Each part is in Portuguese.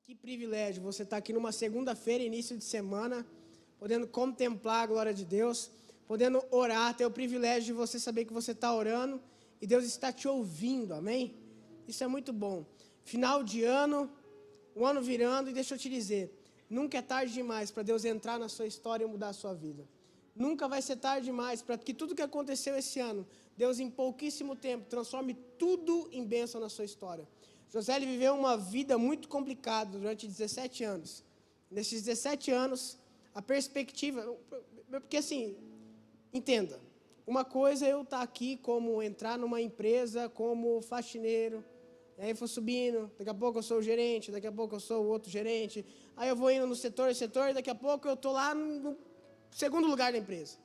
Que privilégio você estar aqui numa segunda-feira, início de semana, podendo contemplar a glória de Deus, podendo orar, ter o privilégio de você saber que você está orando e Deus está te ouvindo, amém? Isso é muito bom. Final de ano, o ano virando, e deixa eu te dizer, nunca é tarde demais para Deus entrar na sua história e mudar a sua vida. Nunca vai ser tarde demais para que tudo que aconteceu esse ano, Deus em pouquíssimo tempo transforme tudo em bênção na sua história. José ele viveu uma vida muito complicada durante 17 anos. Nesses 17 anos, a perspectiva... Porque assim, entenda, uma coisa é eu estar aqui como entrar numa empresa como faxineiro, aí eu vou subindo, daqui a pouco eu sou o gerente, daqui a pouco eu sou o outro gerente, aí eu vou indo no setor, daqui a pouco eu estou lá no segundo lugar da empresa.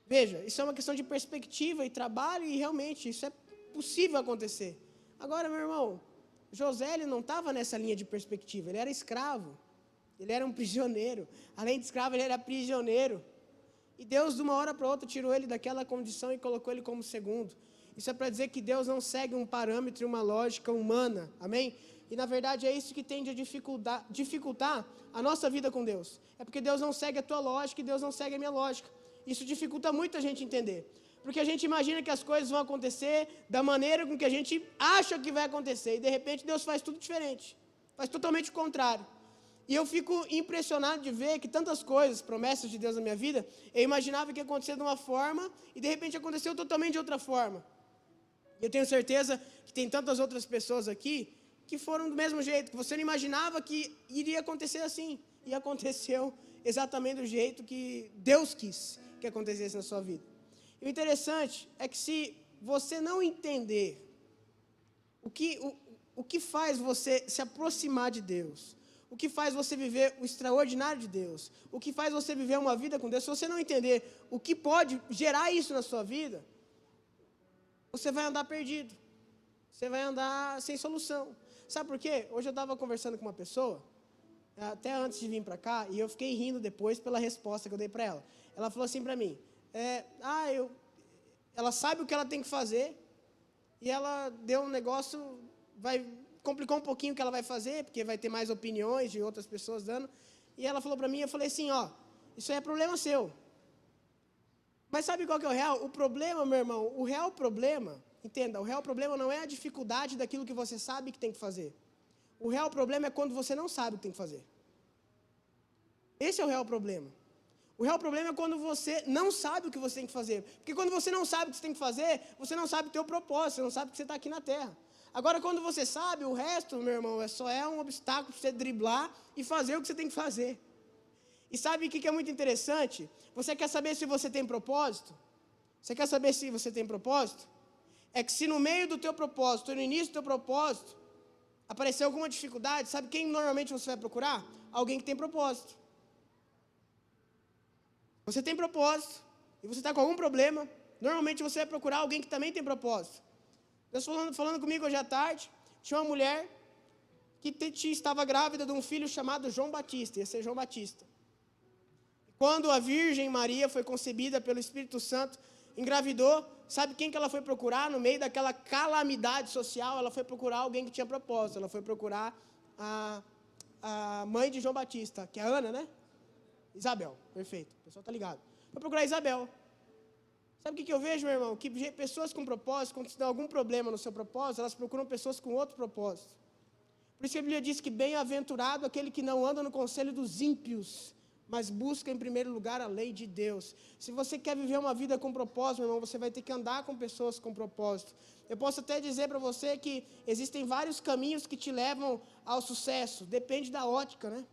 Veja, isso é uma questão de perspectiva e trabalho e realmente isso é possível acontecer. Agora, meu irmão, José ele não estava nessa linha de perspectiva, ele era escravo, ele era um prisioneiro. Além de escravo, ele era prisioneiro. E Deus, de uma hora para outra, tirou ele daquela condição e colocou ele como segundo. Isso é para dizer que Deus não segue um parâmetro e uma lógica humana, amém? E na verdade é isso que tende a dificultar a nossa vida com Deus. É porque Deus não segue a tua lógica e Deus não segue a minha lógica. Isso dificulta muito a gente entender. Porque a gente imagina que as coisas vão acontecer da maneira com que a gente acha que vai acontecer. E de repente Deus faz tudo diferente. Faz totalmente o contrário. E eu fico impressionado de ver que tantas coisas, promessas de Deus na minha vida, eu imaginava que ia acontecer de uma forma e de repente aconteceu totalmente de outra forma. E eu tenho certeza que tem tantas outras pessoas aqui que foram do mesmo jeito, que você não imaginava que iria acontecer assim. E aconteceu exatamente do jeito que Deus quis que acontecesse na sua vida. E o interessante é que se você não entender o que faz você se aproximar de Deus, o que faz você viver o extraordinário de Deus, o que faz você viver uma vida com Deus, se você não entender o que pode gerar isso na sua vida, você vai andar perdido, você vai andar sem solução. Sabe por quê? Hoje eu estava conversando com uma pessoa, até antes de vir para cá, e eu fiquei rindo depois pela resposta que eu dei para ela. Ela falou assim para mim, ela sabe o que ela tem que fazer, e ela deu um negócio, complicou um pouquinho o que ela vai fazer, porque vai ter mais opiniões de outras pessoas dando, e ela falou para mim, eu falei assim, isso aí é problema seu. Mas sabe qual que é o real? O problema, meu irmão, o real problema, entenda, o real problema não é a dificuldade daquilo que você sabe que tem que fazer. O real problema é quando você não sabe o que tem que fazer. Esse é o real problema. O real problema é quando você não sabe o que você tem que fazer. Porque quando você não sabe o que você tem que fazer, você não sabe o teu propósito, você não sabe que você está aqui na terra. Agora, quando você sabe, o resto, meu irmão, só é um obstáculo para você driblar e fazer o que você tem que fazer. E sabe o que é muito interessante? Você quer saber se você tem propósito? Você quer saber se você tem propósito? É que se no meio do teu propósito, no início do teu propósito, aparecer alguma dificuldade, sabe quem normalmente você vai procurar? Alguém que tem propósito. Você tem propósito e você está com algum problema, normalmente você vai procurar alguém que também tem propósito. Deus falando comigo hoje à tarde, tinha uma mulher que estava grávida de um filho chamado João Batista, ia ser João Batista. Quando a Virgem Maria foi concebida pelo Espírito Santo, engravidou, sabe quem que ela foi procurar? No meio daquela calamidade social, ela foi procurar alguém que tinha propósito, ela foi procurar a mãe de João Batista, que é a Ana, né? Isabel, perfeito, o pessoal está ligado. Vou procurar Isabel. Sabe o que eu vejo, meu irmão? Que pessoas com propósito, quando tem algum problema no seu propósito, elas procuram pessoas com outro propósito. Por isso que a Bíblia diz que bem-aventurado aquele que não anda no conselho dos ímpios, mas busca em primeiro lugar a lei de Deus. Se você quer viver uma vida com propósito, meu irmão, você vai ter que andar com pessoas com propósito. Eu posso até dizer para você que existem vários caminhos que te levam ao sucesso, depende da ótica, né?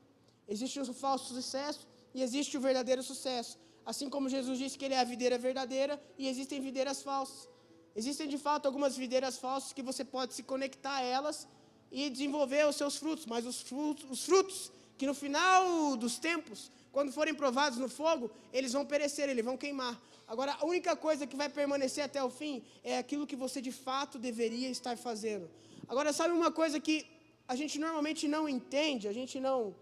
Existe o falso sucesso e existe o verdadeiro sucesso. Assim como Jesus disse que ele é a videira verdadeira e existem videiras falsas. Existem de fato algumas videiras falsas que você pode se conectar a elas e desenvolver os seus frutos, mas os frutos que no final dos tempos, quando forem provados no fogo, eles vão perecer, eles vão queimar. Agora, a única coisa que vai permanecer até o fim é aquilo que você de fato deveria estar fazendo. Agora, sabe uma coisa que a gente normalmente não entende, a gente não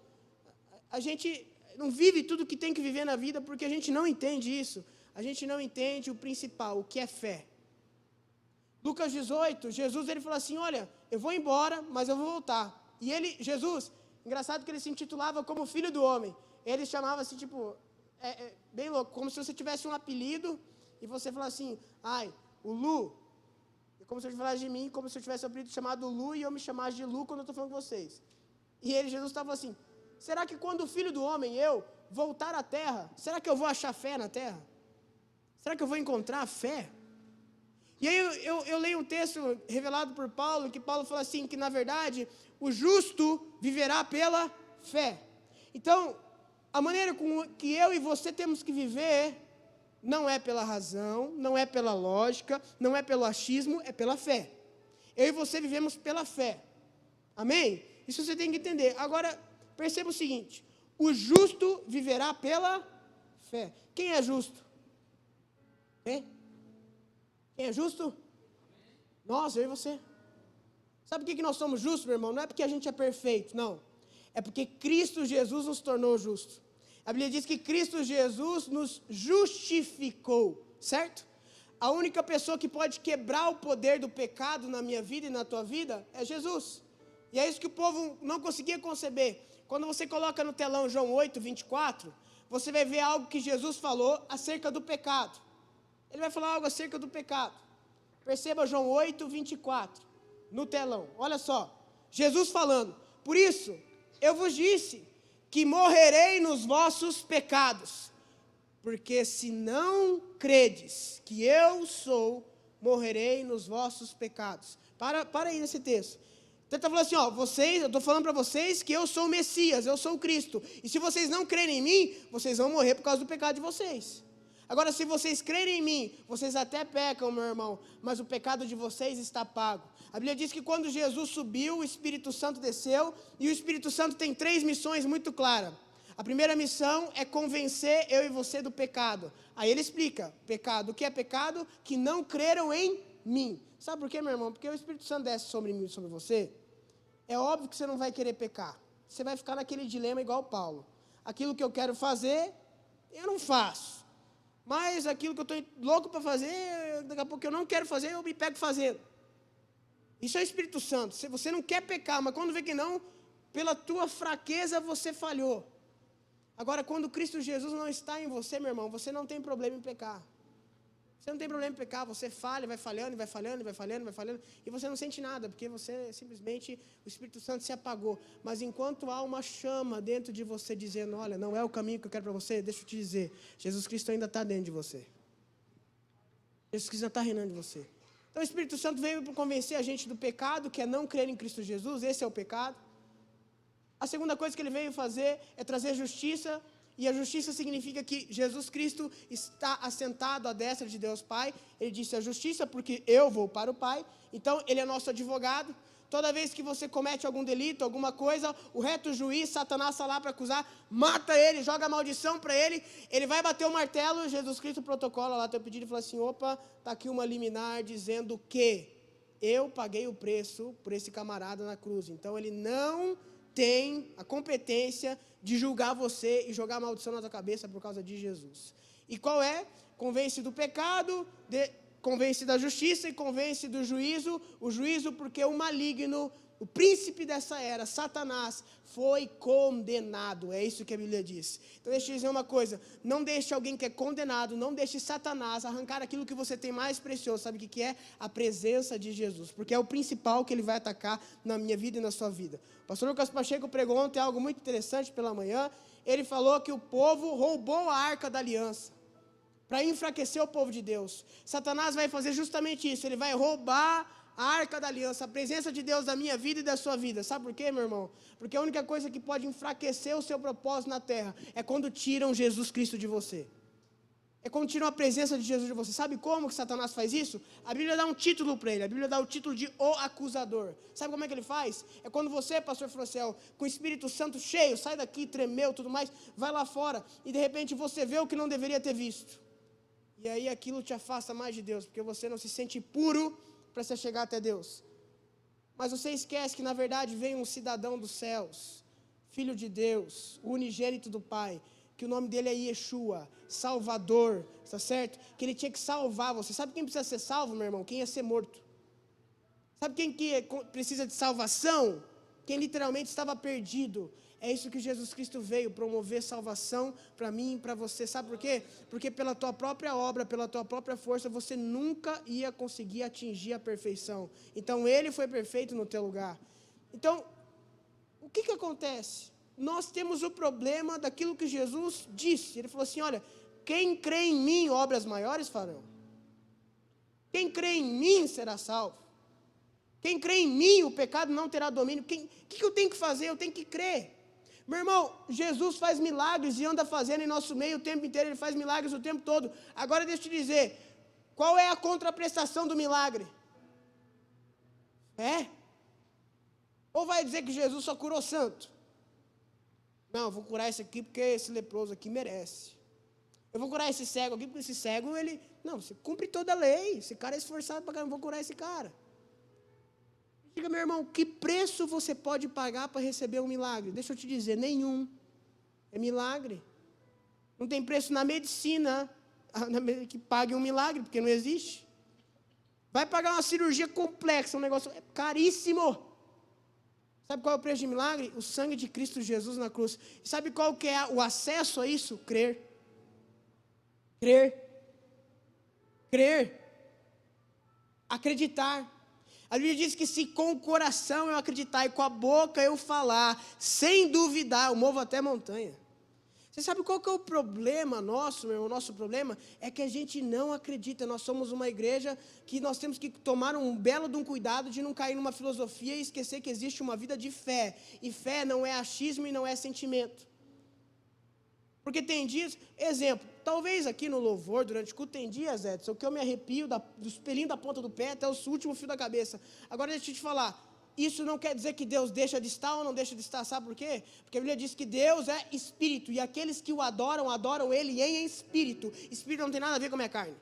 vive tudo que tem que viver na vida porque a gente não entende isso. A gente não entende o principal, o que é fé. Lucas 18, Jesus ele falou assim, olha, eu vou embora, mas eu vou voltar. E Jesus, Engraçado que ele se intitulava como Filho do Homem. Ele chamava-se, tipo, bem louco, como se você tivesse um apelido e você falasse assim, ai, o Lu. É como se eu falasse de mim, como se eu tivesse um apelido chamado Lu e eu me chamasse de Lu quando eu estou falando com vocês. E ele, Jesus, estava assim, será que quando o Filho do Homem, eu, voltar à terra, será que eu vou achar fé na terra? Será que eu vou encontrar fé? E aí eu leio um texto revelado por Paulo, que Paulo fala assim, que na verdade, o justo viverá pela fé. Então, a maneira com que eu e você temos que viver, não é pela razão, não é pela lógica, não é pelo achismo, é pela fé. Eu e você vivemos pela fé. Amém? Isso você tem que entender. Agora, perceba o seguinte, o justo viverá pela fé. Quem é justo? Hein? Quem é justo? Nós, eu e você. Sabe por que nós somos justos, meu irmão? Não é porque a gente é perfeito, não. É porque Cristo Jesus nos tornou justos. A Bíblia diz que Cristo Jesus nos justificou, certo? A única pessoa que pode quebrar o poder do pecado na minha vida e na tua vida é Jesus. E é isso que o povo não conseguia conceber. Quando você coloca no telão João 8, 24, você vai ver algo que Jesus falou acerca do pecado. Ele vai falar algo acerca do pecado. Perceba João 8, 24, no telão. Olha só, Jesus falando, por isso eu vos disse que morrerei nos vossos pecados, porque se não credes que eu sou, morrerei nos vossos pecados. Para aí nesse texto. Então ele está falando assim, ó, eu estou falando para vocês que eu sou o Messias, eu sou o Cristo. E se vocês não crerem em mim, vocês vão morrer por causa do pecado de vocês. Agora, se vocês crerem em mim, vocês até pecam, meu irmão, mas o pecado de vocês está pago. A Bíblia diz que quando Jesus subiu, o Espírito Santo desceu, e o Espírito Santo tem 3 missões muito claras. A primeira missão é convencer eu e você do pecado. Aí ele explica, pecado, o que é pecado? Que não creram em mim. Sabe por quê, meu irmão? Porque o Espírito Santo desce sobre mim, sobre você. É óbvio que você não vai querer pecar. Você vai ficar naquele dilema igual Paulo. Aquilo que eu quero fazer, eu não faço. Mas aquilo que eu estou louco para fazer, daqui a pouco eu não quero fazer, eu me pego fazendo. Isso é o Espírito Santo. Você não quer pecar, mas quando vê que não, pela tua fraqueza você falhou. Agora, quando Cristo Jesus não está em você, meu irmão, você não tem problema em pecar. Você não tem problema em pecar, você falha, vai falhando, vai falhando, vai falhando, vai falhando, e você não sente nada, porque você simplesmente, o Espírito Santo se apagou. Mas enquanto há uma chama dentro de você dizendo, olha, não é o caminho que eu quero para você, deixa eu te dizer, Jesus Cristo ainda está dentro de você. Jesus Cristo ainda está reinando em você. Então o Espírito Santo veio para convencer a gente do pecado, que é não crer em Cristo Jesus, esse é o pecado. A segunda coisa que ele veio fazer é trazer justiça, e a justiça significa que Jesus Cristo está assentado à destra de Deus Pai. Ele disse a justiça porque eu vou para o Pai, então ele é nosso advogado. Toda vez que você comete algum delito, alguma coisa, o reto juiz, Satanás está lá para acusar, mata ele, joga maldição para ele, ele vai bater o martelo, Jesus Cristo protocola lá teu pedido e fala assim, opa, está aqui uma liminar dizendo que eu paguei o preço por esse camarada na cruz, então ele não tem a competência de julgar você e jogar maldição na tua cabeça por causa de Jesus. E qual é? Convence do pecado, convence da justiça e convence do juízo. O juízo porque o maligno, o príncipe dessa era, Satanás, foi condenado. É isso que a Bíblia diz. Então deixa eu te dizer uma coisa, não deixe alguém que é condenado, não deixe Satanás arrancar aquilo que você tem mais precioso. Sabe o que é? A presença de Jesus, porque é o principal que ele vai atacar na minha vida e na sua vida. O pastor Lucas Pacheco pregou ontem algo muito interessante pela manhã. Ele falou que o povo roubou a arca da aliança para enfraquecer o povo de Deus. Satanás vai fazer justamente isso, ele vai roubar a arca da aliança, a presença de Deus da minha vida e da sua vida. Sabe por quê, meu irmão? Porque a única coisa que pode enfraquecer o seu propósito na terra é quando tiram Jesus Cristo de você. É quando tiram a presença de Jesus de você. Sabe como que Satanás faz isso? A Bíblia dá um título para ele. A Bíblia dá o título de O Acusador. Sabe como é que ele faz? É quando você, pastor Frocel, com o Espírito Santo cheio, sai daqui, tremeu, tudo mais, vai lá fora e de repente você vê o que não deveria ter visto. E aí aquilo te afasta mais de Deus, porque você não se sente puro para você chegar até Deus. Mas você esquece que na verdade vem um cidadão dos céus, filho de Deus, o unigênito do Pai, que o nome dele é Yeshua, Salvador, está certo? Que ele tinha que salvar você. Sabe quem precisa ser salvo, meu irmão? Quem ia ser morto. Sabe quem que precisa de salvação? quem literalmente estava perdido. É isso que Jesus Cristo veio, promover salvação para mim e para você. Sabe por quê? Porque pela tua própria obra, pela tua própria força, você nunca ia conseguir atingir a perfeição. Então Ele foi perfeito no teu lugar. Então, o que acontece? Nós temos o problema daquilo que Jesus disse. Ele falou assim, olha, quem crê em mim, obras maiores farão. Quem crê em mim será salvo. Quem crê em mim, o pecado não terá domínio. O que eu tenho que fazer? Eu tenho que crer. Meu irmão, Jesus faz milagres e anda fazendo em nosso meio o tempo inteiro. Ele faz milagres o tempo todo. Agora deixa eu te dizer, qual é a contraprestação do milagre? Ou vai dizer que Jesus só curou santo? Não, eu vou curar esse aqui porque esse leproso aqui merece. Eu vou curar esse cego aqui porque esse cego, ele... Não, você cumpre toda a lei. Esse cara é esforçado para caramba, eu vou curar esse cara. Diga, meu irmão, que preço você pode pagar para receber um milagre? Deixa eu te dizer, nenhum. É milagre. Não tem preço na medicina que pague um milagre, porque não existe. Vai pagar uma cirurgia complexa, um negócio caríssimo. Sabe qual é o preço de milagre? O sangue de Cristo Jesus na cruz. E sabe qual que é o acesso a isso? Crer. Crer. Crer. Acreditar. A Bíblia diz que se com o coração eu acreditar e com a boca eu falar, sem duvidar, eu movo até montanha. Você sabe qual que é o problema nosso, meu irmão? O nosso problema é que a gente não acredita. Nós somos uma igreja que nós temos que tomar um belo de um cuidado de não cair numa filosofia e esquecer que existe uma vida de fé. E fé não é achismo e não é sentimento. Porque tem dias, exemplo, talvez aqui no louvor, durante o culto, tem dias, Edson, que eu me arrepio dos pelinhos da ponta do pé até o último fio da cabeça. Agora deixa eu te falar, isso não quer dizer que Deus deixa de estar ou não deixa de estar, sabe por quê? Porque a Bíblia diz que Deus é espírito, e aqueles que o adoram, adoram Ele em espírito. Espírito não tem nada a ver com a minha carne.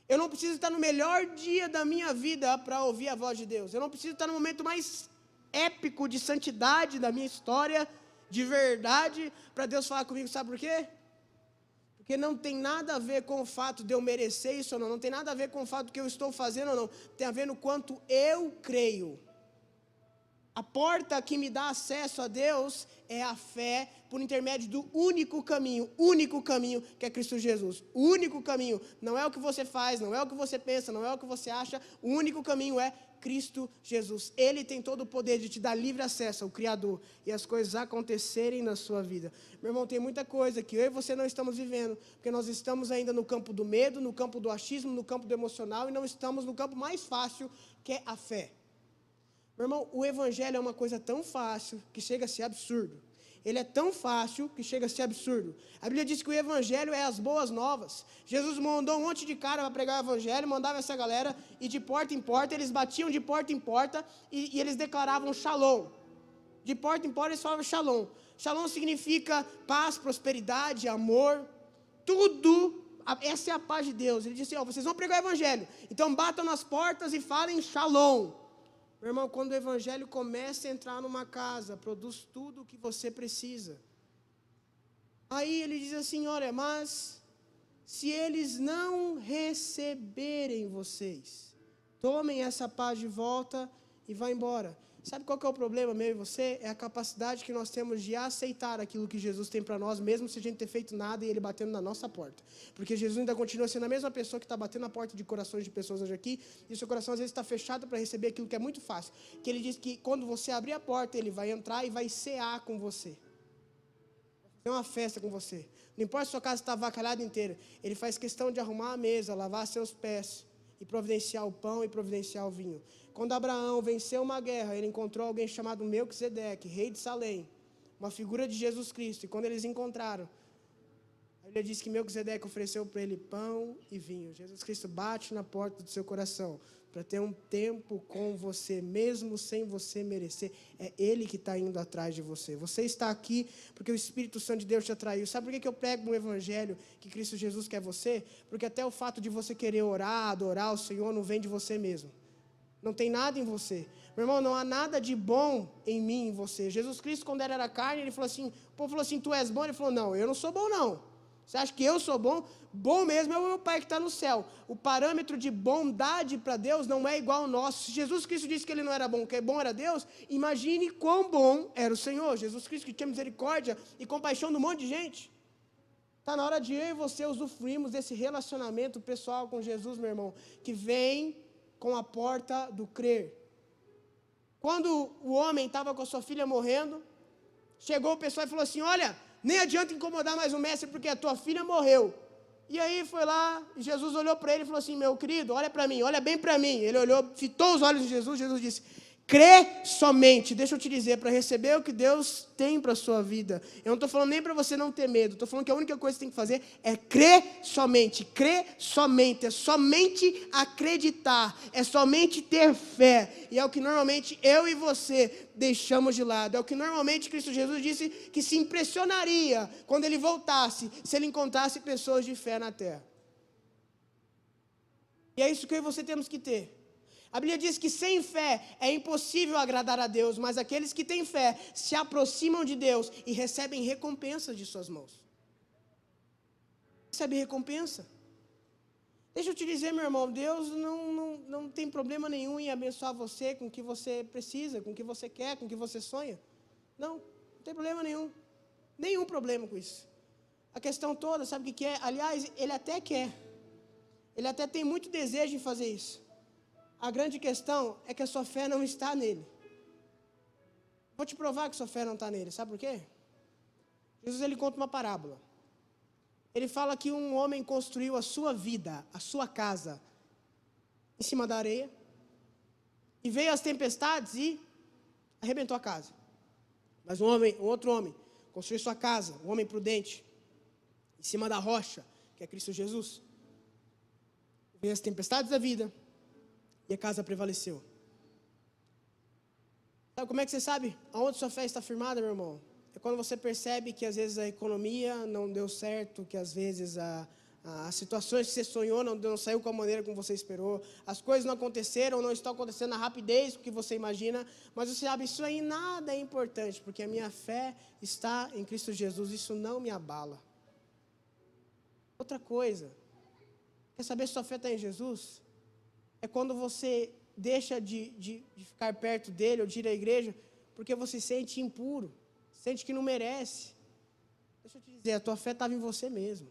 Eu não preciso estar no melhor dia da minha vida para ouvir a voz de Deus. Eu não preciso estar no momento mais épico de santidade da minha história, de verdade, para Deus falar comigo, sabe por quê? Porque não tem nada a ver com o fato de eu merecer isso ou não, não tem nada a ver com o fato que eu estou fazendo ou não, tem a ver no quanto eu creio. A porta que me dá acesso a Deus é a fé por intermédio do único caminho que é Cristo Jesus. O único caminho, não é o que você faz, não é o que você pensa, não é o que você acha, o único caminho é Cristo Jesus. Ele tem todo o poder de te dar livre acesso ao Criador e as coisas acontecerem na sua vida. Meu irmão, tem muita coisa que eu e você não estamos vivendo, porque nós estamos ainda no campo do medo, no campo do achismo, no campo do emocional e não estamos no campo mais fácil, que é a fé. Meu irmão, o evangelho é uma coisa tão fácil que chega a ser absurdo. Ele é tão fácil que chega a ser absurdo. A Bíblia diz que o evangelho é as boas novas. Jesus mandou um monte de cara para pregar o evangelho, mandava essa galera, e de porta em porta, eles batiam de porta em porta, e eles declaravam shalom. De porta em porta eles falavam shalom. Shalom significa paz, prosperidade, amor, tudo. Essa é a paz de Deus. Ele disse, vocês vão pregar o evangelho, então batam nas portas e falem shalom. Meu irmão, quando o evangelho começa a entrar numa casa, produz tudo o que você precisa. Aí ele diz assim, olha, mas se eles não receberem vocês, tomem essa paz de volta e vá embora. Sabe qual que é o problema, meu e você? É a capacidade que nós temos de aceitar aquilo que Jesus tem para nós, mesmo se a gente ter feito nada e Ele batendo na nossa porta. Porque Jesus ainda continua sendo a mesma pessoa que está batendo na porta de corações de pessoas hoje aqui, e o seu coração às vezes está fechado para receber aquilo que é muito fácil. Que Ele diz que quando você abrir a porta, Ele vai entrar e vai cear com você. Vai fazer uma festa com você. Não importa se sua casa está avacalhada inteira, Ele faz questão de arrumar a mesa, lavar seus pés, e providenciar o pão e providenciar o vinho. Quando Abraão venceu uma guerra, ele encontrou alguém chamado Melquisedeque, rei de Salém, uma figura de Jesus Cristo. E quando eles encontraram, a Bíblia diz que Melquisedeque ofereceu para ele pão e vinho. Jesus Cristo bate na porta do seu coração para ter um tempo com você, mesmo sem você merecer. É Ele que está indo atrás de você. Você está aqui porque o Espírito Santo de Deus te atraiu. Sabe por que eu prego no Evangelho que Cristo Jesus quer você? Porque até o fato de você querer orar, adorar o Senhor, não vem de você mesmo. Não tem nada em você. Meu irmão, não há nada de bom em mim, em você. Jesus Cristo, quando ele era carne, ele falou assim, o povo falou assim, tu és bom? Ele falou, não, eu não sou bom não. Você acha que eu sou bom? Bom mesmo é o meu Pai que está no céu. O parâmetro de bondade para Deus não é igual ao nosso. Se Jesus Cristo disse que ele não era bom, que bom era Deus, imagine quão bom era o Senhor. Jesus Cristo que tinha misericórdia e compaixão de um monte de gente. Está na hora de eu e você usufruirmos desse relacionamento pessoal com Jesus, meu irmão, que vem com a porta do crer. Quando o homem estava com a sua filha morrendo, chegou o pessoal e falou assim, olha, nem adianta incomodar mais o mestre, porque a tua filha morreu. E aí foi lá, e Jesus olhou para ele e falou assim, meu querido, olha para mim, olha bem para mim. Ele olhou, fitou os olhos de Jesus, Jesus disse, crê somente, deixa eu te dizer, para receber o que Deus tem para a sua vida. Eu não estou falando nem para você não ter medo, estou falando que a única coisa que você tem que fazer é crer somente, é somente acreditar, é somente ter fé. E é o que normalmente eu e você deixamos de lado, é o que normalmente Cristo Jesus disse que se impressionaria quando ele voltasse, se ele encontrasse pessoas de fé na terra. E é isso que eu e você temos que ter. A Bíblia diz que sem fé é impossível agradar a Deus, mas aqueles que têm fé se aproximam de Deus e recebem recompensa de suas mãos. Recebe recompensa. Deixa eu te dizer, meu irmão, Deus não tem problema nenhum em abençoar você com o que você precisa, com o que você quer, com o que você sonha. Não tem problema nenhum. Nenhum problema com isso. A questão toda, sabe o que é? Aliás, Ele até quer. Ele até tem muito desejo em fazer isso. A grande questão é que a sua fé não está nele. Vou te provar que sua fé não está nele. Sabe por quê? Jesus ele conta uma parábola. Ele fala que um homem construiu a sua vida, a sua casa, em cima da areia. E veio as tempestades e arrebentou a casa. Mas um outro homem, construiu sua casa, um homem prudente, em cima da rocha, que é Cristo Jesus. Veio as tempestades da vida. E a casa prevaleceu. Sabe como é que você sabe aonde sua fé está firmada, meu irmão? É quando você percebe que às vezes a economia não deu certo, que às vezes as situações que você sonhou não saiu com a maneira como você esperou, as coisas não aconteceram, não estão acontecendo na rapidez que você imagina, mas você sabe, isso aí nada é importante, porque a minha fé está em Cristo Jesus, isso não me abala. Outra coisa, quer saber se sua fé está em Jesus? É quando você deixa de ficar perto dele ou de ir à igreja, porque você se sente impuro, sente que não merece. Deixa eu te dizer, a tua fé estava em você mesmo.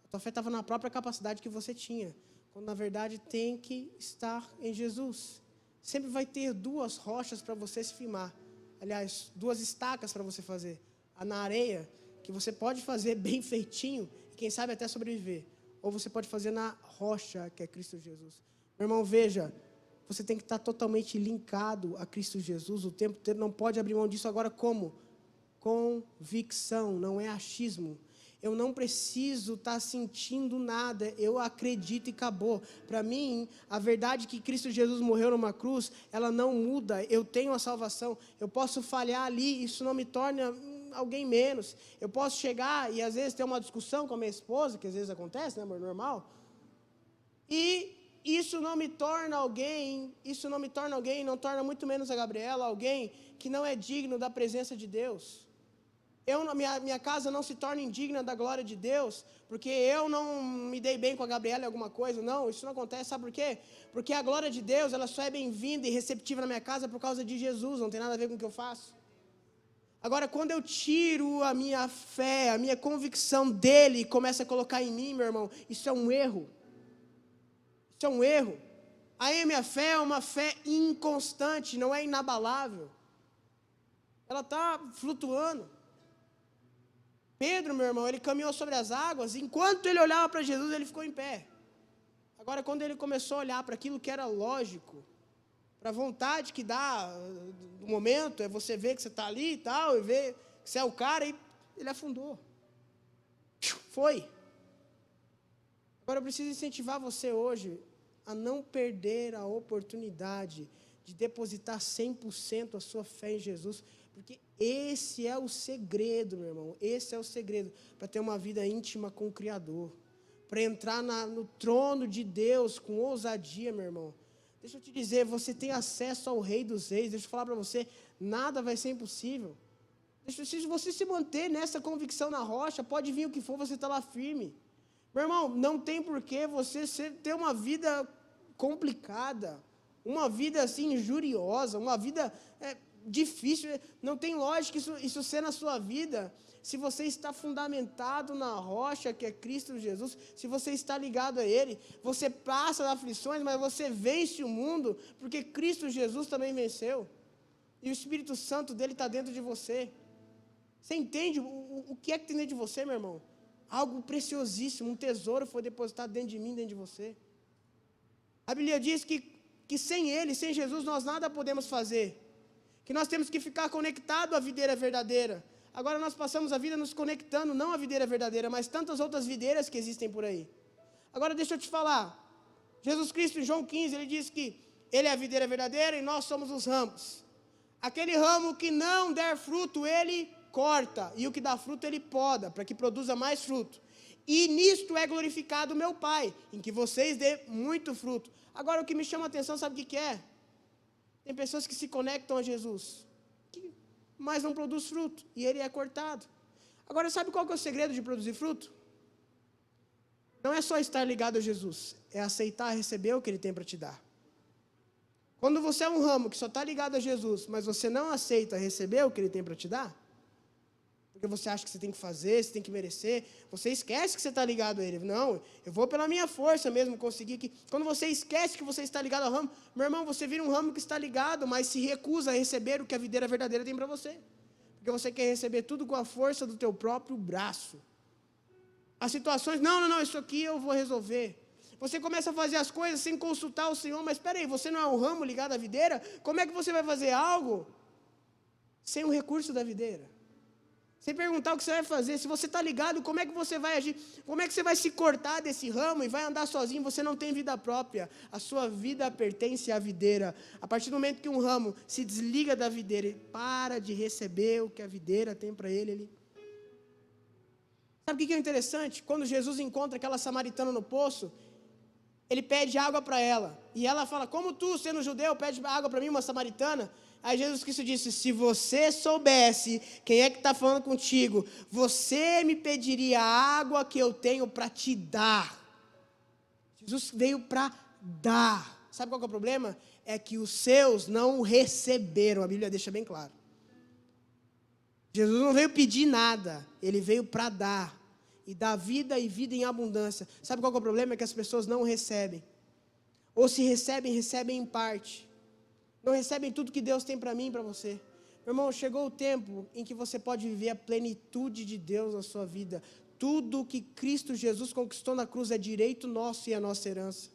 A tua fé estava na própria capacidade que você tinha, quando na verdade tem que estar em Jesus. Sempre vai ter duas rochas para você se firmar. Aliás, duas estacas para você fazer. A na areia, que você pode fazer bem feitinho, e quem sabe até sobreviver. Ou você pode fazer na rocha, que é Cristo Jesus. Meu irmão, veja, você tem que estar totalmente linkado a Cristo Jesus o tempo inteiro, não pode abrir mão disso. Agora como? Convicção, não é achismo. Eu não preciso estar sentindo nada, eu acredito e acabou. Para mim, a verdade que Cristo Jesus morreu numa cruz, ela não muda, eu tenho a salvação, eu posso falhar ali, isso não me torna alguém menos. Eu posso chegar e às vezes ter uma discussão com a minha esposa, que às vezes acontece, né, amor, normal, e isso não me torna alguém, não torna muito menos a Gabriela, alguém que não é digno da presença de Deus. Minha casa não se torna indigna da glória de Deus, porque eu não me dei bem com a Gabriela em alguma coisa. Não, isso não acontece, sabe por quê? Porque a glória de Deus, ela só é bem-vinda e receptiva na minha casa por causa de Jesus, não tem nada a ver com o que eu faço. Agora, quando eu tiro a minha fé, a minha convicção dele e começo a colocar em mim, meu irmão, isso é um erro. Isso é um erro. Aí a minha fé é uma fé inconstante, não é inabalável. Ela está flutuando. Pedro, meu irmão, ele caminhou sobre as águas, enquanto ele olhava para Jesus, ele ficou em pé. Agora, quando ele começou a olhar para aquilo que era lógico, para a vontade que dá do momento, é você ver que você está ali e tal, e ver que você é o cara, e ele afundou. Foi. Agora eu preciso incentivar você hoje a não perder a oportunidade de depositar 100% a sua fé em Jesus, porque esse é o segredo, meu irmão, esse é o segredo para ter uma vida íntima com o Criador, para entrar no trono de Deus com ousadia, meu irmão. Deixa eu te dizer, você tem acesso ao Rei dos Reis, deixa eu falar para você, nada vai ser impossível. Se você se manter nessa convicção na rocha, pode vir o que for, você está lá firme. Meu irmão, não tem porquê você ter uma vida complicada, uma vida assim injuriosa, uma vida difícil. Não tem lógica isso ser na sua vida, se você está fundamentado na rocha que é Cristo Jesus, se você está ligado a Ele. Você passa as aflições, mas você vence o mundo, porque Cristo Jesus também venceu, e o Espírito Santo dele está dentro de você. Você entende o que é que tem dentro de você, meu irmão? Algo preciosíssimo, um tesouro foi depositado dentro de mim, dentro de você. A Bíblia diz que sem Ele, sem Jesus, nós nada podemos fazer, que nós temos que ficar conectado à videira verdadeira. Agora nós passamos a vida nos conectando, não à videira verdadeira, mas tantas outras videiras que existem por aí. Agora deixa eu te falar, Jesus Cristo em João 15, ele diz que Ele é a videira verdadeira e nós somos os ramos. Aquele ramo que não der fruto, Ele corta, e o que dá fruto Ele poda, para que produza mais fruto. E nisto é glorificado meu Pai, em que vocês dêem muito fruto. Agora o que me chama a atenção, sabe o que é? Tem pessoas que se conectam a Jesus, mas não produz fruto, e ele é cortado. Agora sabe qual que é o segredo de produzir fruto? Não é só estar ligado a Jesus, é aceitar receber o que Ele tem para te dar. Quando você é um ramo que só está ligado a Jesus, mas você não aceita receber o que Ele tem para te dar, porque você acha que você tem que fazer, você tem que merecer, você esquece que você está ligado a Ele. Não, eu vou pela minha força mesmo conseguir que... Quando você esquece que você está ligado ao ramo, meu irmão, você vira um ramo que está ligado, mas se recusa a receber o que a videira verdadeira tem para você. Porque você quer receber tudo com a força do teu próprio braço. As situações, não, isso aqui eu vou resolver. Você começa a fazer as coisas sem consultar o Senhor, mas espera aí, você não é um ramo ligado à videira? Como é que você vai fazer algo sem o recurso da videira? Sem perguntar o que você vai fazer, se você está ligado, como é que você vai agir? Como é que você vai se cortar desse ramo e vai andar sozinho? Você não tem vida própria, a sua vida pertence à videira. A partir do momento que um ramo se desliga da videira, ele para de receber o que a videira tem para ele. Sabe o que é interessante? Quando Jesus encontra aquela samaritana no poço, ele pede água para ela, e ela fala, como tu, sendo judeu, pede água para mim, uma samaritana? Aí Jesus Cristo disse, se você soubesse quem é que está falando contigo, você me pediria a água que eu tenho para te dar. Jesus veio para dar. Sabe qual que é o problema? É que os seus não receberam, a Bíblia deixa bem claro. Jesus não veio pedir nada, Ele veio para dar. E dar vida e vida em abundância. Sabe qual que é o problema? É que as pessoas não recebem. Ou se recebem, recebem em parte. Não recebem tudo que Deus tem para mim e para você. Meu irmão, chegou o tempo em que você pode viver a plenitude de Deus na sua vida. Tudo que Cristo Jesus conquistou na cruz é direito nosso e a nossa herança.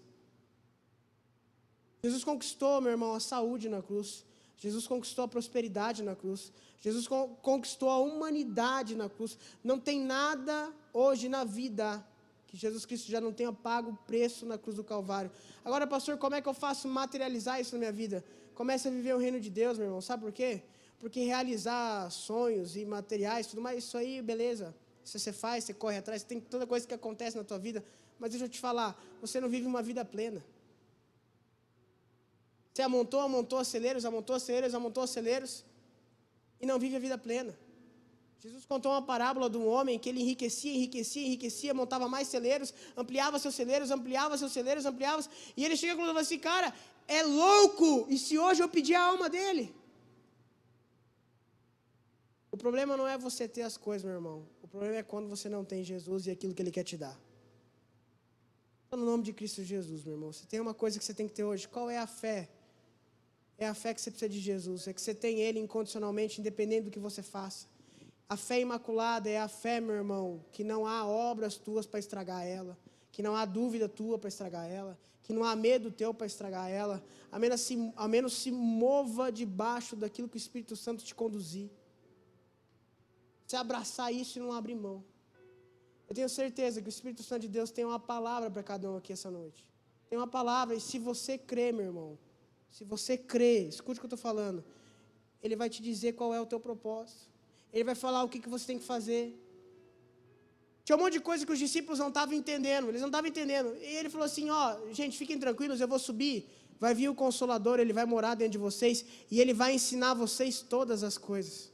Jesus conquistou, meu irmão, a saúde na cruz. Jesus conquistou a prosperidade na cruz. Jesus conquistou a humanidade na cruz. Não tem nada hoje na vida que Jesus Cristo já não tenha pago o preço na cruz do Calvário. Agora, pastor, como é que eu faço materializar isso na minha vida? Comece a viver o reino de Deus, meu irmão. Sabe por quê? Porque realizar sonhos e materiais, tudo mais, isso aí, beleza. Isso você faz, você corre atrás, tem toda coisa que acontece na tua vida. Mas deixa eu te falar, você não vive uma vida plena. Você amontou aceleiros, e não vive a vida plena. Jesus contou uma parábola de um homem que ele enriquecia, montava mais celeiros, ampliava seus celeiros, e ele chega e fala assim, cara, é louco, e se hoje eu pedir a alma dele? O problema não é você ter as coisas, meu irmão, o problema é quando você não tem Jesus e aquilo que Ele quer te dar. No nome de Cristo Jesus, meu irmão, você tem uma coisa que você tem que ter hoje, qual é a fé? É a fé que você precisa de Jesus, é que você tem Ele incondicionalmente, independente do que você faça. A fé imaculada é a fé, meu irmão, que não há obras tuas para estragar ela, que não há dúvida tua para estragar ela, que não há medo teu para estragar ela, a menos se mova debaixo daquilo que o Espírito Santo te conduzir. Você abraçar isso e não abrir mão. Eu tenho certeza que o Espírito Santo de Deus tem uma palavra para cada um aqui essa noite. Tem uma palavra, e se você crê, meu irmão, se você crê, escute o que eu estou falando, Ele vai te dizer qual é o teu propósito. Ele vai falar o que você tem que fazer. Tinha um monte de coisa que os discípulos não estavam entendendo, eles não estavam entendendo. E Ele falou assim, gente, fiquem tranquilos, eu vou subir, vai vir o Consolador, Ele vai morar dentro de vocês, e Ele vai ensinar vocês todas as coisas.